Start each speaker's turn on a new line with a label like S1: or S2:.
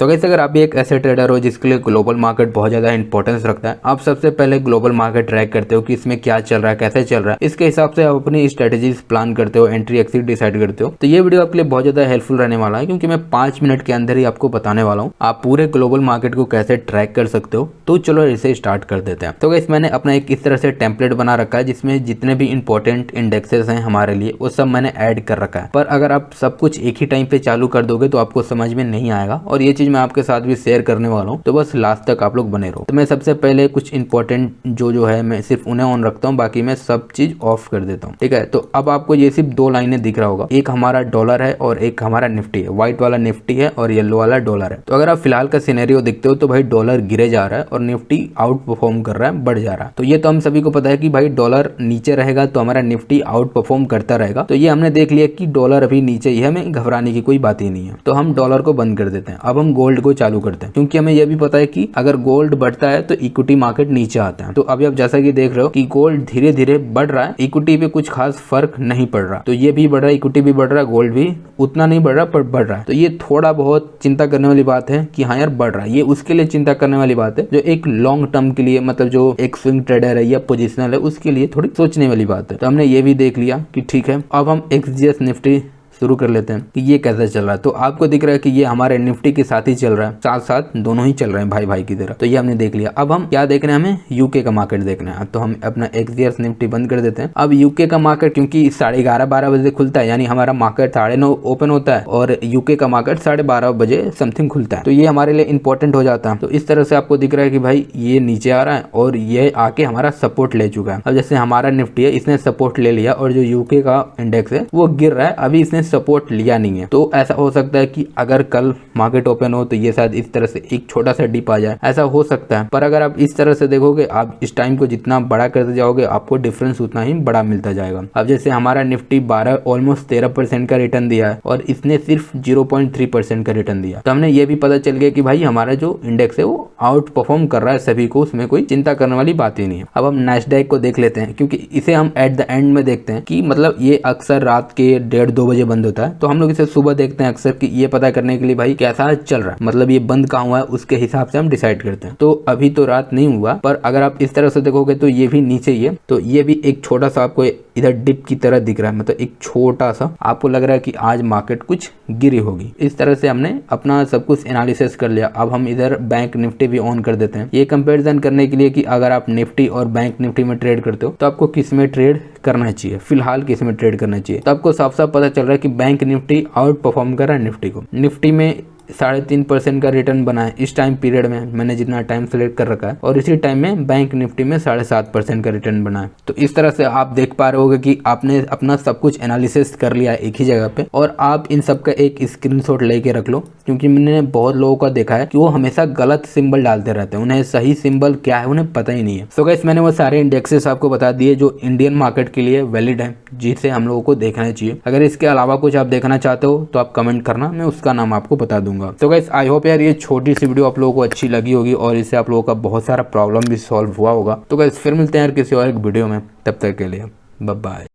S1: So guys अगर आप भी एक ऐसे ट्रेडर हो जिसके लिए ग्लोबल मार्केट बहुत ज्यादा इंपॉर्टेंस रखता है, आप सबसे पहले ग्लोबल मार्केट ट्रैक करते हो कि इसमें क्या चल रहा है, कैसे चल रहा है, इसके हिसाब से आप अपनी स्ट्रेटेजीज प्लान करते हो, एंट्री एक्सिट डिसाइड करते हो। तो ये वीडियो आपके लिए बहुत ज्यादा हेल्पफुल रहने वाला है, क्योंकि मैं 5 मिनट के अंदर ही आपको बताने वाला हूँ आप पूरे ग्लोबल मार्केट को कैसे ट्रैक कर सकते हो। तो चलो इसे स्टार्ट कर देते हैं। तो गाइस मैंने अपना एक इस तरह से टेम्पलेट बना रखा है जिसमें जितने भी इंपॉर्टेंट इंडेक्सेस हैं हमारे लिए वो सब मैंने ऐड कर रखा है। पर अगर आप सब कुछ एक ही टाइम पे चालू कर दोगे तो आपको समझ में नहीं आएगा, और ये चीज मैं आपके साथ भी शेयर करने वाला हूँ, तो बस लास्ट तक आप लोग बने रहो। तो मैं सबसे पहले कुछ इंपॉर्टेंट जो है मैं सिर्फ उन्हें ऑन रखता हूँ, बाकी मैं सब चीज ऑफ कर देता हूँ। ठीक है, तो अब आपको ये सिर्फ 2 लाइनें दिख रहा होगा, एक हमारा डॉलर है और एक हमारा निफ्टी है। व्हाइट वाला निफ्टी है और येलो वाला डॉलर है। तो अगर आप फिलहाल का सिनेरियो देखते हो तो भाई डॉलर गिरे जा रहा है और निफ्टी आउट परफॉर्म कर रहा है, बढ़ जा रहा है। तो ये तो हम सभी को पता है कि भाई डॉलर नीचे रहेगा तो हमारा निफ्टी आउट परफॉर्म करता रहेगा। तो ये हमने देख लिया कि डॉलर अभी नीचे ही है, हमें घबराने की कोई बात ही नहीं है। तो हम डॉलर को बंद कर देते हैं। अब हम गोल्ड को चालू करते हैं, क्योंकि हमें यह भी पता है कि अगर गोल्ड बढ़ता है तो इक्विटी मार्केट नीचे आता है। तो अभी आप जैसा कि देख रहे हो कि गोल्ड धीरे धीरे बढ़ रहा है, इक्विटी पे कुछ खास फर्क नहीं पड़ रहा। तो ये भी बढ़ रहा है, इक्विटी भी बढ़ रहा है, गोल्ड भी उतना नहीं बढ़ रहा पर बढ़ रहा है। तो ये थोड़ा बहुत चिंता करने वाली बात है कि हाँ यार बढ़ रहा है। ये उसके लिए चिंता करने वाली बात है जो एक लॉन्ग टर्म के लिए, मतलब जो एक स्विंग ट्रेडर है या पोजिशनल है, उसके लिए थोड़ी सोचने वाली बात है। तो हमने ये भी देख लिया कि ठीक है। अब हम XGS निफ्टी शुरू कर लेते हैं कि ये कैसे चल रहा है। तो आपको दिख रहा है कि ये हमारे निफ्टी के साथ ही चल रहा है, साथ साथ दोनों ही चल रहे हैं भाई भाई की तरह। तो ये हमने देख लिया। अब हम क्या देखना है, हमें यूके का मार्केट देखना है। तो हम अपना XGS निफ्टी बंद कर देते हैं। अब यूके का मार्केट क्योंकि 11:30-12 बजे खुलता है, यानी हमारा मार्केट 9:30 ओपन होता है और यूके का मार्केट 12:30 बजे समथिंग खुलता है। तो ये हमारे लिए इंपॉर्टेंट हो जाता है। तो इस तरह से आपको दिख रहा है कि भाई ये नीचे आ रहा है और ये आके हमारा सपोर्ट ले चुका है। अब जैसे हमारा निफ्टी है, इसने सपोर्ट ले लिया और जो यूके का इंडेक्स है वो गिर रहा है, अभी इसने सपोर्ट लिया नहीं है। तो ऐसा हो सकता है कि अगर कल मार्केट ओपन हो तो ये शायद इस तरह से एक छोटा सा डिप आ जाए, ऐसा हो सकता है। पर अगर आप इस तरह से देखोगे, आप इस टाइम को जितना बड़ा करते जाओगे आपको डिफरेंस उतना ही बड़ा मिलता जाएगा। अब जैसे हमारा निफ्टी 12 ऑलमोस्ट 13% का रिटर्न दिया है और इसने सिर्फ 0.3% का रिटर्न दिया। तो हमने ये भी पता चल गया कि भाई हमारा जो इंडेक्स है वो आउट परफॉर्म कर रहा है सभी को, उसमें कोई चिंता करने वाली बात ही नहीं है। अब हम नैस्डैक को देख लेते हैं, क्योंकि इसे हम एट द एंड में देखते हैं कि मतलब ये अक्सर रात के 1:30-2 बजे बंद होता है। तो हम लोग इसे सुबह देखते हैं अक्सर कि ये पता करने के लिए भाई कैसा चल रहा है, मतलब ये बंद कहाँ हुआ है, उसके हिसाब से हम डिसाइड करते हैं। तो अभी तो रात नहीं हुआ, पर अगर आप इस तरह से देखोगे तो ये भी नीचे ही है। तो ये भी एक छोटा सा आपको इधर डिप की तरह दिख रहा है, मतलब एक छोटा सा आपको लग रहा है कि आज मार्केट कुछ गिरी होगी। इस तरह से हमने अपना सब कुछ एनालिसिस कर लिया। अब हम इधर बैंक निफ्टी भी ऑन कर देते हैं, ये कंपैरिजन करने के लिए कि अगर आप निफ्टी और बैंक निफ्टी में ट्रेड करते हो तो आपको किस में ट्रेड करना चाहिए, फिलहाल किस में ट्रेड करना चाहिए। तो आपको साफ साफ पता चल रहा है कि बैंक निफ्टी आउट परफॉर्म कर रहा है निफ्टी को। निफ्टी में 3.5% का रिटर्न बना है इस टाइम पीरियड में, मैंने जितना टाइम सेलेक्ट कर रखा है, और इसी टाइम में बैंक निफ्टी में 7.5% का रिटर्न बना है। तो इस तरह से आप देख पा रहे होगे कि आपने अपना सब कुछ एनालिसिस कर लिया है एक ही जगह पे, और आप इन सब का एक स्क्रीनशॉट लेके रख लो, क्योंकि मैंने बहुत लोगों का देखा है कि वो हमेशा गलत सिंबल डालते रहते हैं, उन्हें सही सिंबल क्या है उन्हें पता ही नहीं है। सो गाइस मैंने वो सारे इंडेक्सेस आपको बता दिए जो इंडियन मार्केट के लिए वैलिड है, जिसे हम लोगों को देखना चाहिए। अगर इसके अलावा कुछ आप देखना चाहते हो तो आप कमेंट करना, मैं उसका नाम आपको बता दूंगा। तो गाइस आई होप यार ये छोटी सी वीडियो आप लोगों को अच्छी लगी होगी और इससे आप लोगों का बहुत सारा प्रॉब्लम भी सॉल्व हुआ होगा। तो गाइस फिर मिलते हैं यार किसी और एक वीडियो में, तब तक के लिए बाय बाय।